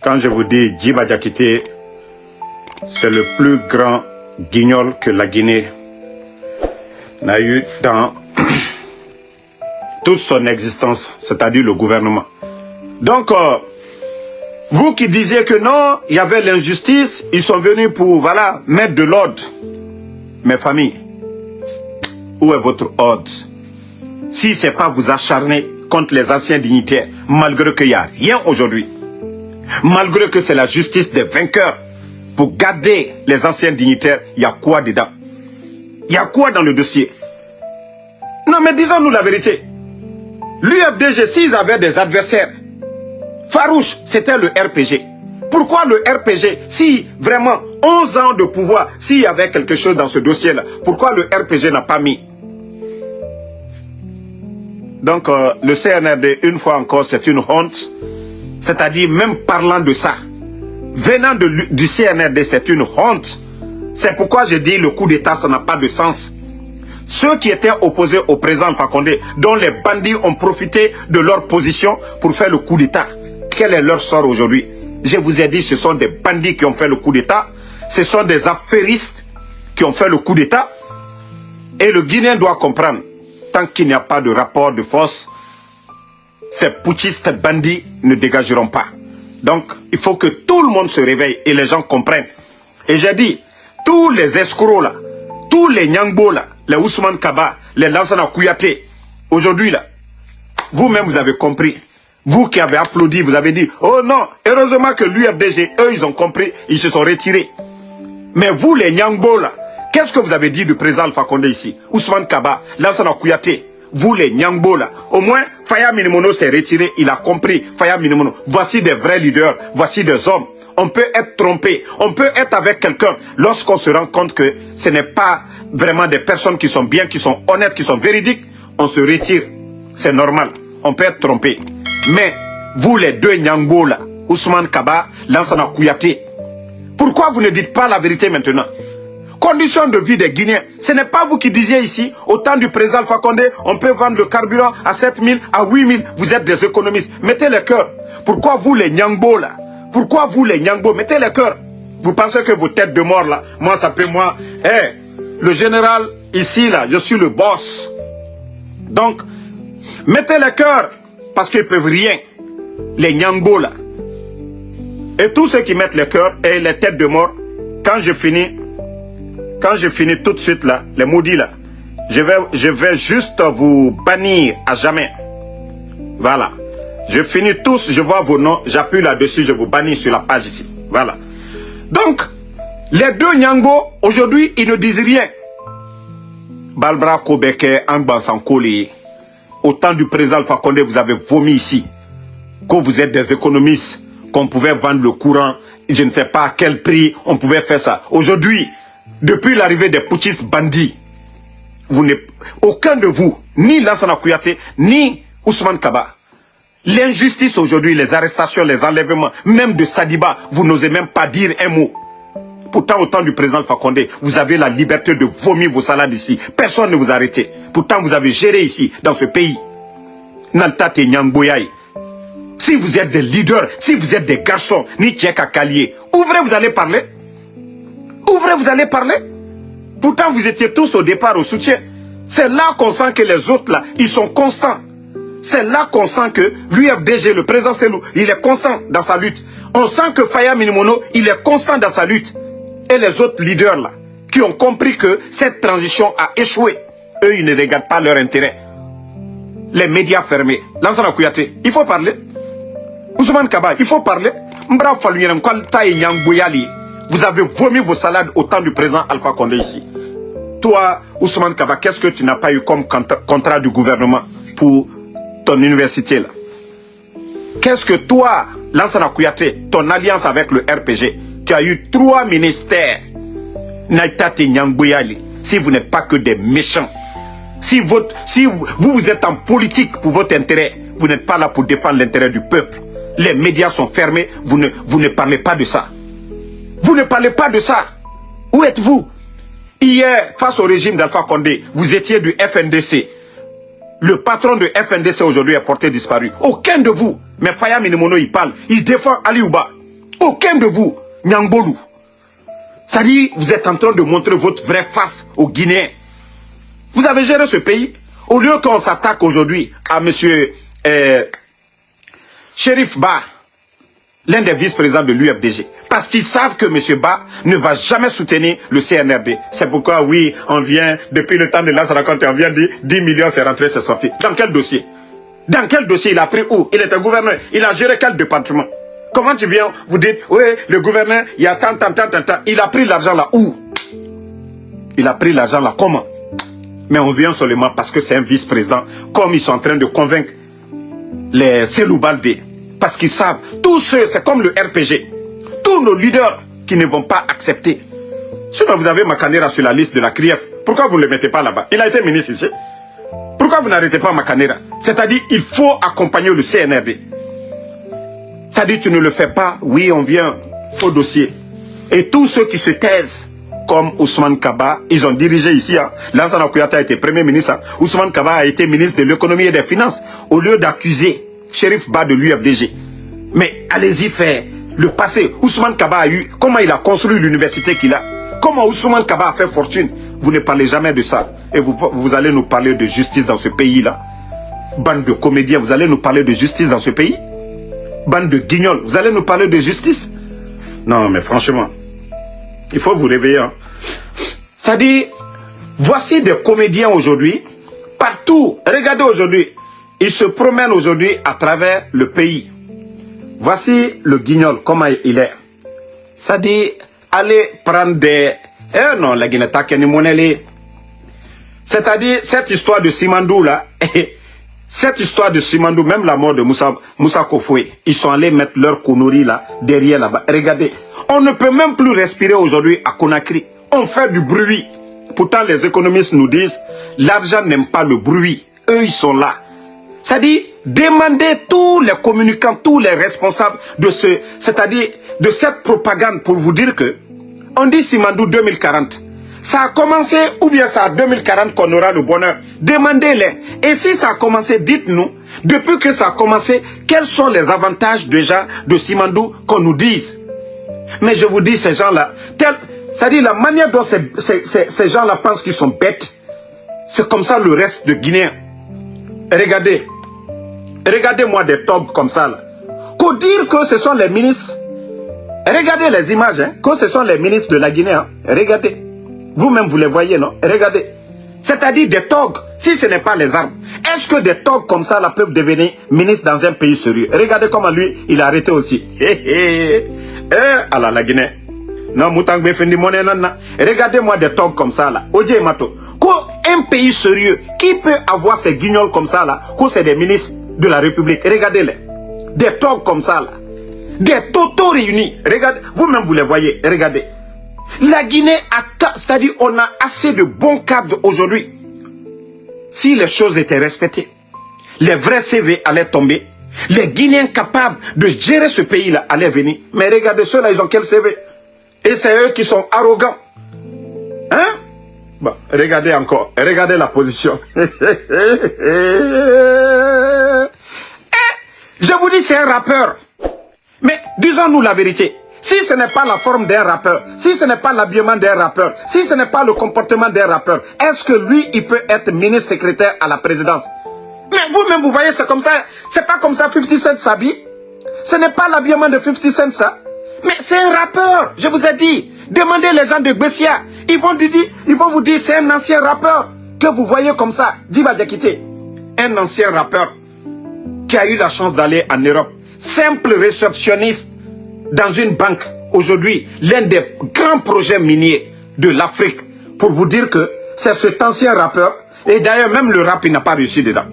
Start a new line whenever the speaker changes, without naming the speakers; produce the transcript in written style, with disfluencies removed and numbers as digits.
Quand je vous dis Djiba Diakité, c'est le plus grand guignol que la Guinée n'a eu dans toute son existence, c'est-à-dire le gouvernement. Donc, vous qui disiez que non, il y avait l'injustice, ils sont venus pour, voilà, mettre de l'ordre. Mes familles, où est votre ordre? Si ce n'est pas vous acharner contre les anciens dignitaires, malgré qu'il n'y a rien aujourd'hui, malgré que c'est la justice des vainqueurs, pour garder les anciens dignitaires, il y a quoi dedans? Il y a quoi dans le dossier? Non, mais disons-nous la vérité. L'UFDG, s'ils avaient des adversaires, farouches, c'était le RPG. Pourquoi le RPG, si vraiment 11 ans de pouvoir, s'il y avait quelque chose dans ce dossier-là, pourquoi le RPG n'a pas mis? Donc, le CNRD, une fois encore, c'est une honte. C'est-à-dire, même parlant de ça, venant du CNRD, c'est une honte. C'est pourquoi je dis le coup d'État, ça n'a pas de sens. Ceux qui étaient opposés au président Alpha Condé, dont les bandits ont profité de leur position pour faire le coup d'État. Quel est leur sort aujourd'hui? Je vous ai dit, ce sont des bandits qui ont fait le coup d'État. Ce sont des affairistes qui ont fait le coup d'État. Et le Guinéen doit comprendre, tant qu'il n'y a pas de rapport de force, ces putschistes bandits ne dégageront pas. Donc, il faut que tout le monde se réveille et les gens comprennent. Et j'ai dit, tous les escrocs là, tous les Nyangbo là, les Ousmane Kaba, les Lansana Kouyaté, aujourd'hui là, vous-même vous avez compris. Vous qui avez applaudi, vous avez dit, oh non, heureusement que l'UFDG, eux ils ont compris, ils se sont retirés. Mais vous les Nyangbo là, qu'est-ce que vous avez dit du président Alpha Condé ici? Ousmane Kaba, Lansana Kouyaté, vous les Nyangbo là, au moins Faya Minimono s'est retiré, il a compris, Faya Minimono, voici des vrais leaders, voici des hommes. On peut être trompé, on peut être avec quelqu'un lorsqu'on se rend compte que ce n'est pas vraiment des personnes qui sont bien, qui sont honnêtes, qui sont véridiques, on se retire. C'est normal, on peut être trompé. Mais vous les deux Nyangbo là, Ousmane Kaba, Lansana Kouyaté, pourquoi vous ne dites pas la vérité maintenant? Conditions de vie des Guinéens, ce n'est pas vous qui disiez ici, au temps du président Alpha Condé, on peut vendre le carburant à 7 000, à 8 000, vous êtes des économistes, mettez le cœur. Pourquoi vous les Nyangbo là? Pourquoi vous les Nyangbo, mettez le cœur? Vous pensez que vos têtes de mort là, moi ça peut moi, le général ici là, je suis le boss. Donc, mettez le cœur, parce qu'ils ne peuvent rien. Les Nyangbo là. Et tous ceux qui mettent le cœur et les têtes de mort, quand je finis tout de suite là, les maudits là, je vais juste vous bannir à jamais. Voilà. Je finis tous, je vois vos noms, j'appuie là-dessus, je vous bannis sur la page ici. Voilà. Donc, les deux Nyangbo, aujourd'hui, ils ne disent rien. Balbra Kobeke, Angban Sankoli, au temps du président Alpha Condé, vous avez vomi ici. Que vous êtes des économistes, qu'on pouvait vendre le courant, je ne sais pas à quel prix on pouvait faire ça. Aujourd'hui, depuis l'arrivée des putschistes bandits, aucun de vous, ni Lansana Kouyaté, ni Ousmane Kaba, l'injustice aujourd'hui, les arrestations, les enlèvements, même de Sadiba, vous n'osez même pas dire un mot. Pourtant, au temps du président Alpha Condé, vous avez la liberté de vomir vos salades ici. Personne ne vous a arrêté. Pourtant, vous avez géré ici, dans ce pays. Nantate Nyangboyaï. Si vous êtes des leaders, si vous êtes des garçons, ni Tchèque Kalié, ouvrez, vous allez parler. Ouvrez, vous allez parler. Pourtant, vous étiez tous au départ au soutien. C'est là qu'on sent que les autres, là, ils sont constants. C'est là qu'on sent que l'UFDG, le président Selou, il est constant dans sa lutte. On sent que Faya Minimono, il est constant dans sa lutte. Et les autres leaders, là, qui ont compris que cette transition a échoué, eux, ils ne regardent pas leur intérêt. Les médias fermés. Lansana Kouyaté, il faut parler. Ousmane Kaba, il faut parler. Mbra Faluyen, vous avez vomi vos salades au temps du président Alpha Condé ici. Toi, Ousmane Kaba, qu'est-ce que tu n'as pas eu comme contrat du gouvernement pour ton université là? Qu'est-ce que toi, Lansana Kouyaté, ton alliance avec le RPG, tu as eu 3 ministères. Naïtate Nyangboyali, si vous n'êtes pas que des méchants, si vous êtes en politique pour votre intérêt, vous n'êtes pas là pour défendre l'intérêt du peuple. Les médias sont fermés, vous ne parlez pas de ça. Vous ne parlez pas de ça. Où êtes-vous? Hier, face au régime d'Alpha Condé, vous étiez du FNDC. Le patron de FNDC aujourd'hui est porté disparu. Aucun de vous. Mais Faya Minimono, il parle. Il défend Ali Ouba. Aucun de vous, Nyangbolou. C'est-à-dire, vous êtes en train de montrer votre vraie face aux Guinéens. Vous avez géré ce pays. Au lieu qu'on s'attaque aujourd'hui à M. Sheriff Ba, l'un des vice-présidents de l'UFDG, parce qu'ils savent que M. Ba ne va jamais soutenir le CNRD. C'est pourquoi, oui, on vient, depuis le temps de Lansana Conté, on vient dire 10 millions, c'est rentré, c'est sorti. Dans quel dossier? Dans quel dossier il a pris où? Il était gouverneur. Il a géré quel département? Comment tu viens, vous dites, oui, le gouverneur, il y a tant. Il a pris l'argent là où? Il a pris l'argent là comment? Mais on vient seulement parce que c'est un vice-président, comme ils sont en train de convaincre les Cellou Baldé. Parce qu'ils savent, tous ceux, c'est comme le RPG. Tous nos leaders qui ne vont pas accepter. Sinon, vous avez Makanera sur la liste de la CRIEF. Pourquoi vous ne le mettez pas là-bas? Il a été ministre ici. Pourquoi vous n'arrêtez pas Makanera? C'est-à-dire, il faut accompagner le CNRD. C'est-à-dire, tu ne le fais pas. Oui, on vient, faux dossier. Et tous ceux qui se taisent, comme Ousmane Kaba, ils ont dirigé ici. Hein. Lansana Kouyaté a été Premier ministre. Hein. Ousmane Kaba a été ministre de l'économie et des finances. Au lieu d'accuser Sheriff Ba de l'UFDG. Mais allez-y faire le passé. Ousmane Kaba a eu, comment il a construit l'université qu'il a. Comment Ousmane Kaba a fait fortune. Vous ne parlez jamais de ça. Et vous allez nous parler de justice dans ce pays-là. Bande de comédiens, vous allez nous parler de justice dans ce pays. Bande de guignols, vous allez nous parler de justice. Non, mais franchement, il faut vous réveiller. Hein. C'est-à-dire, voici des comédiens aujourd'hui, partout. Regardez aujourd'hui, ils se promènent aujourd'hui à travers le pays. Voici le guignol, comment il est. C'est-à-dire, allez prendre des... Eh non, la Guinée, c'est-à-dire, cette histoire de Simandou là, cette histoire de Simandou, même la mort de Moussa Kofoué, ils sont allés mettre leur connerie là, derrière là-bas. Regardez, on ne peut même plus respirer aujourd'hui à Conakry. On fait du bruit. Pourtant, les économistes nous disent, l'argent n'aime pas le bruit. Eux, ils sont là. C'est-à-dire, demandez tous les communicants, tous les responsables de ce, c'est-à-dire, de cette propagande pour vous dire que, on dit Simandou 2040. Ça a commencé, ou bien c'est à 2040 qu'on aura le bonheur. Demandez-les. Et si ça a commencé, dites-nous, depuis que ça a commencé, quels sont les avantages déjà de Simandou qu'on nous dise. Mais je vous dis, ces gens-là, c'est-à-dire la manière dont ces gens-là pensent qu'ils sont bêtes, c'est comme ça le reste de Guinéens. Regardez. Regardez-moi des togs comme ça, là. Qu'au dire que ce sont les ministres, regardez les images, hein, que ce sont les ministres de la Guinée, hein. Regardez. Vous-même, vous les voyez, non? Regardez. C'est-à-dire des togs, si ce n'est pas les armes. Est-ce que des togs comme ça là, peuvent devenir ministres dans un pays sérieux? Regardez comment lui, il a arrêté aussi. Alors la Guinée. Non, Moutangbe Fendi Moné Nana. Regardez-moi des togs comme ça là. Odie Mato. Un pays sérieux, qui peut avoir ces guignols comme ça là, que c'est des ministres de la République? Regardez-les. Des togs comme ça là. Des totaux réunis. Regardez, vous-même vous les voyez. Regardez. La Guinée, c'est-à-dire on a assez de bons cadres aujourd'hui. Si les choses étaient respectées, les vrais CV allaient tomber. Les Guinéens capables de gérer ce pays-là allaient venir. Mais regardez, ceux-là, ils ont quel CV? Et c'est eux qui sont arrogants. Hein? Bon, regardez encore. Regardez la position. Je vous dis, c'est un rappeur. Mais disons-nous la vérité. Si ce n'est pas la forme d'un rappeur, si ce n'est pas l'habillement d'un rappeur, si ce n'est pas le comportement d'un rappeur, est-ce que lui, il peut être ministre secrétaire à la présidence? Mais vous-même, vous voyez, c'est comme ça. C'est pas comme ça 50 Cent s'habille. Ce n'est pas l'habillement de 50 Cent, ça. Mais c'est un rappeur, je vous ai dit. Demandez les gens de Bessia. Ils vont vous dire, c'est un ancien rappeur que vous voyez comme ça. Diva Diakité. Un ancien rappeur qui a eu la chance d'aller en Europe. Simple réceptionniste dans une banque. Aujourd'hui, l'un des grands projets miniers de l'Afrique. Pour vous dire que c'est cet ancien rappeur. Et d'ailleurs, même le rap, il n'a pas réussi dedans.